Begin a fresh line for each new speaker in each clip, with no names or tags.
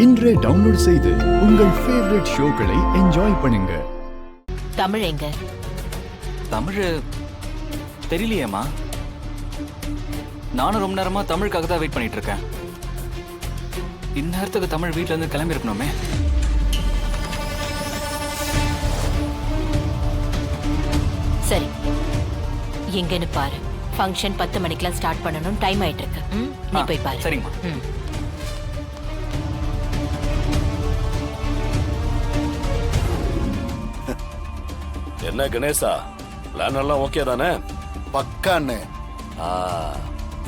இன்றே டவுன்லோட் செய்து உங்கள் ஃபேவரட் ஷோக்களை என்ஜாய் பண்ணுங்க.
தமிழ் எங்க?
தமிழ் தெரியலையேம்மா. நானும் ரொம்ப நேரமா தமிழுக்காக தான் வெயிட் பண்ணிட்டு இருக்கேன். இந்நேரத்துக்கு தமிழ் வீட்ல இருந்து கிளம்பி இருக்கணுமே.
சரி, எங்கன்னு பாரு. ஃபங்க்ஷன் 10 மணிக்கெல்லாம் ஸ்டார்ட் பண்ணணும். டைம் ஆயிட்டு இருக்கு. நீ போய் பாரு.
சரிங்கம்மா.
என்ன கணேசா, பிளான் எல்லாம் ஓகே தானே?
பக்கா அண்ணே.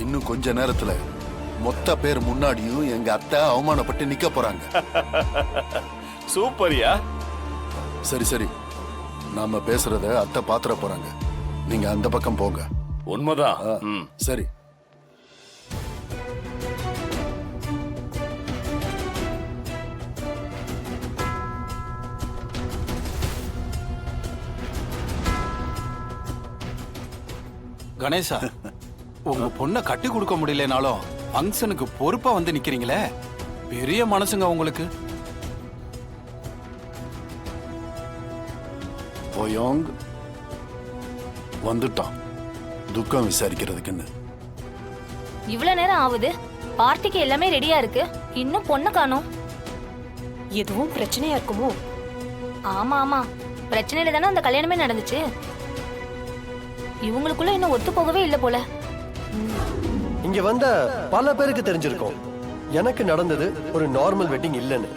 இன்னும் கொஞ்ச நேரத்துல மொத்த பேர் முன்னாடியும் எங்க அத்தை அவமானப்பட்டு நிக்க போறாங்க.
சூப்பரியா.
சரி சரி, நாம பேசுறத அத்தை பாத்திர போறாங்க. நீங்க அந்த பக்கம் போங்க.
உண்மைதான்.
சரி.
கணேசா, உங்க பொண்ணை கட்டி கொடுக்க முடியலனாலும் ஃபங்க்ஷனுக்கு பொறுப்பா வந்து நிக்கிறீங்களே, பெரிய மனசுங்க உங்களுக்கு.
போயோங் வந்துட்டான் துக்கம் விசாரிக்கிறதுக்குன்னு.
இவ்வளவு நேரம் ஆகுது, பார்ட்டிக்கு எல்லாமே ரெடியா இருக்கு, இன்னும் பொண்ணு காணோம்.
எதுவும் பிரச்சனையா இருக்குமோ?
ஆமா ஆமா, பிரச்சனையில தானே அந்த கல்யாணமே நடந்துச்சு. இவங்களுக்குள்ள இன்னும் ஒத்து போகவே இல்லை போல.
இங்க வந்த பல பேருக்கு தெரிஞ்சிருக்கும் எனக்கு நடந்தது ஒரு நார்மல் வெட்டிங் இல்லைன்னு.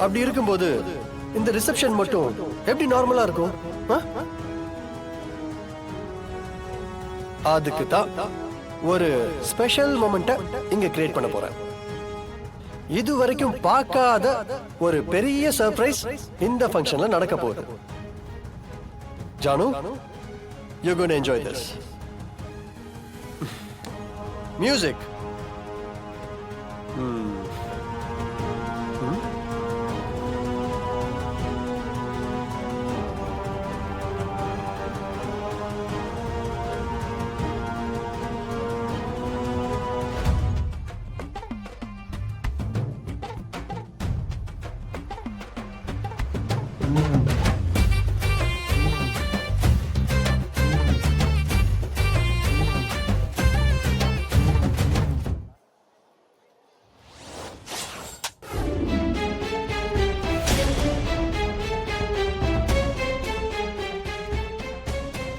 அப்படி இருக்கும்போது இந்த ரிசப்ஷன் மட்டும் எப்படி நார்மலா இருக்கும்? அதுக்கு தான் ஒரு ஸ்பெஷல் மொமெண்ட்டை இங்க கிரியேட் பண்ண போறேன். இது வரைக்கும் பார்க்காத ஒரு பெரிய சர்ப்ரைஸ் இந்த ஃபங்க்ஷன்ல நடக்க போகுது. Janu, you're going to enjoy this. Music.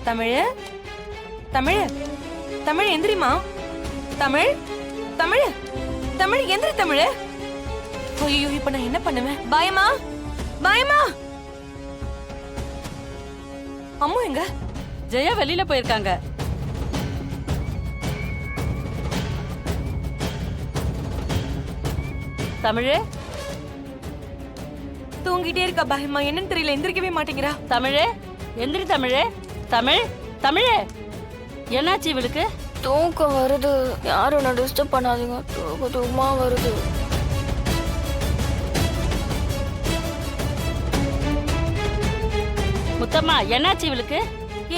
Tamil Tamil Tamil எந்திரிமா. Tamil Tamil Tamil எந்திரி தமிழ். ஐயோ, இப்ப நான் என்ன பண்ணுவேன்? பயமா பயமா. அம்மா எங்க?
ஜெயா வெளியில போயிருக்காங்க. தமிழ்
தூங்கிட்டே இருக்கா. பயமா என்னன்னு தெரியல, எந்திரிக்கவே மாட்டேங்கிறா.
தமிழ் எந்திரி. தமிழ் தமிழ் தமிழ் என்னாச்சு இவளுக்கு?
தூக்கம் வருது, யாரும் நான் டிஸ்டர்ப் பண்ணாதீங்க. தூக்கமா வருது.
முத்தம்மா, என்னாச்சு இவளுக்கு?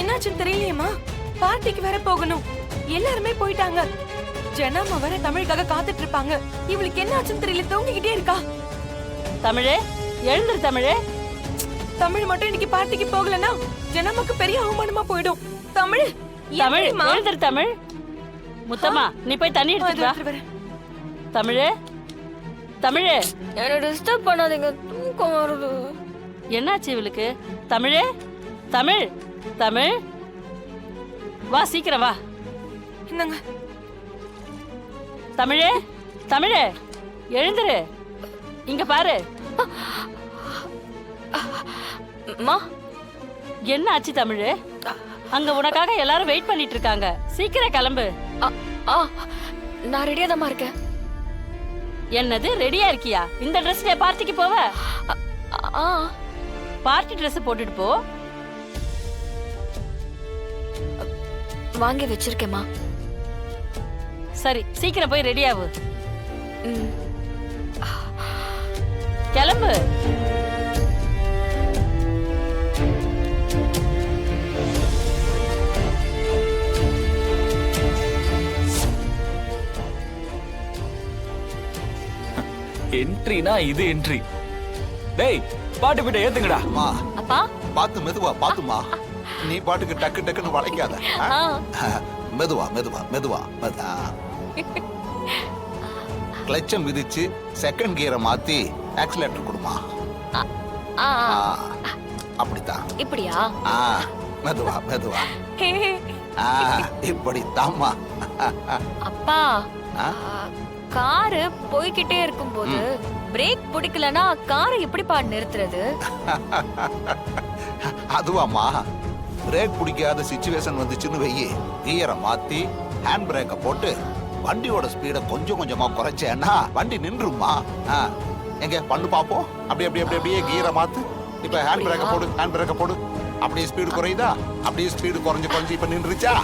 என்னாச்சுன்னு தெரியலையேம்மா. பார்ட்டிக்கு வேற போகணும், எல்லாருமே போயிட்டாங்க. ஜனம்மா வேற தமிழுக்காக காத்துட்டு இருப்பாங்க. இவளுக்கு என்னாச்சுன்னு தெரியல, தூங்கிக்கிட்டே இருக்கா.
தமிழ் எழுந்துரு. தமிழ்
தமிழ் மட்டும் இன்னைக்கு பார்ட்டிக்கு போகலனா ஜனம்மாக்கு பெரிய அவமானமா போயிடும். தமிழ்
தமிழ் எழுந்துரு. தமிழ். முத்தம்மா, நீ போய் தண்ணி எடுத்துட்டு வா. தமிழ் தமிழ்
என்ன டிஸ்டர்ப் பண்ணாதீங்க, தூக்கம் வருது.
என்னாச்சு இவளுக்கு? தமிழ் தமிழ் தமிழ் வா, சீக்கிரம் வா.
என்னங்க
தமிழ் தமிழ் எழுந்துரு. இங்க பாரு.
மா,
என்ன ஆச்சு தமிழ்? அங்க உனக்காக எல்லாரும் வெயிட் பண்ணிட்டு இருக்காங்க. சீக்கிரம் கிளம்பு.
நான் ரெடியா தான் இருக்கேன்.
என்னது ரெடியா இருக்கியா? இந்த ட்ரெஸ்ல பார்ட்டிக்கு போவ? பார்ட்டி ட்ரெஸ் போட்டுட்டு போ.
வாங்கி வச்சிருக்கேம்மா.
சரி, சீக்கிரம் போய் ரெடி ஆகு. கிளம்பு.
என்ட்ரினா இது என்ட்ரி. டேய் பாட்டு போயிட்ட ஏத்துங்கடா.
அம்மா
அப்பா
பார்த்து மெதுவா பாத்துமா. நீ பாட்டுக்கு டக்கு டக்குன்னு வளைக்காத. மெதுவா மெதுவா மெதுவா மெதா. கிளச்சம் மிதிச்சு செகண்ட் கியரை மாத்தி ஆக்சிலேட்டர் கொடுமா. அப்படித்தான்.
இப்படியா?
மெதுவா மெதுவா.
ஹே,
இப்படி தாம்மா.
அப்பா காரு போய்கிட்டே இருக்கும்போது பிரேக் பிடிக்கலனா காரை எப்படிப்பா நிறுத்துறது?
அதுவாம்மா, பிரேக் பிடிக்காத சிச்சுவேஷன் வந்துச்சுன்னு வெயி, கியரை மாத்தி ஹேண்ட் பிரேக்கை போட்டு வண்டியோட ஸ்பீடை கொஞ்சம் கொஞ்சமா குறைச்சேன்னா வண்டி நின்றுமா. எங்க பண்ணு பாப்போம். அப்படியே கியரை மாத்து. இப்ப ஹேண்ட் பிரேக்கை போடு, ஹேண்ட் பிரேக்கை போடு. அப்படியே ஸ்பீடு குறையுதா? அப்படியே ஸ்பீடு குறைஞ்சு இப்ப நின்றுச்சா?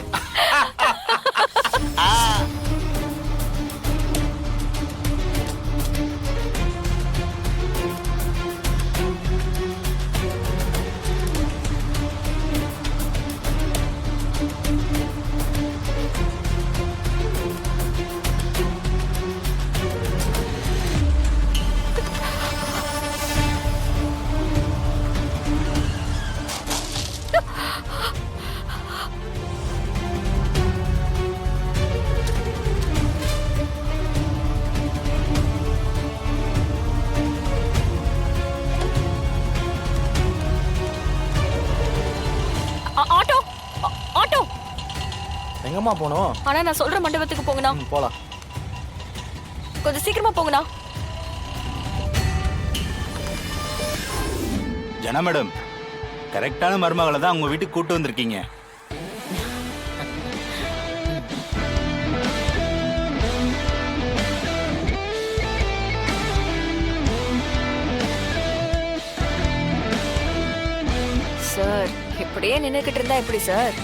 Auto auto.
எங்கம்மா போனோம்?
ஆனா நான் சொல்ற மண்டபத்துக்கு போங்கண்ணா.
போலாம்.
கொஞ்சம் சீக்கிரமா போங்கண்ணா.
ஜனா மேடம், கரெக்டான மருமகளை தான் உங்க வீட்டுக்கு கூட்டு வந்திருக்கீங்க.
சார் இப்படியே நின்னுக்கிட்டு இருந்தா எப்படி சார்?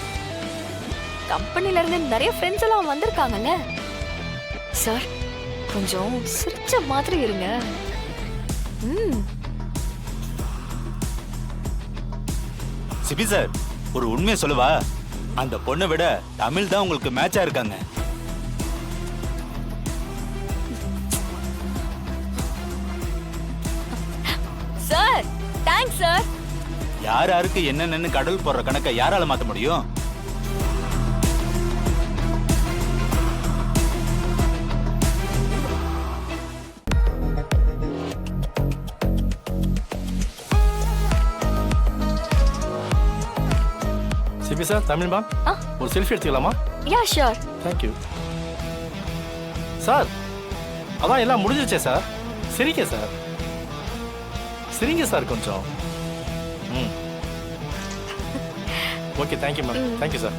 கம்பெனில இருந்து நிறைய ஃப்ரெண்ட்ஸ் எல்லாம் வந்திருக்காங்கல்ல சார். கொஞ்சம் சிரிச்ச மாதிரி இருங்க.
சிபி சார், ஒரு உண்மையை சொல்லவா? அந்த பொண்ணை விட தமிழ் தான் உங்களுக்கு மேட்சா இருக்காங்க.
Sir thanks sir.
யார் யாருக்கு என்னென்னு கடல் போடுற கணக்கை யாரால மாத்த முடியும்?
சிபி சார், தமிழ் மேம், ஒரு செல்ஃபி எடுத்துக்கலாமா?
Yeah sure.
Thank you sir. அதான் எல்லாம் முடிஞ்சிருச்சே சார். சிரிங்க சார், சிரிங்க சார் கொஞ்சம். Okay, thank you ma'am. Thank you sir.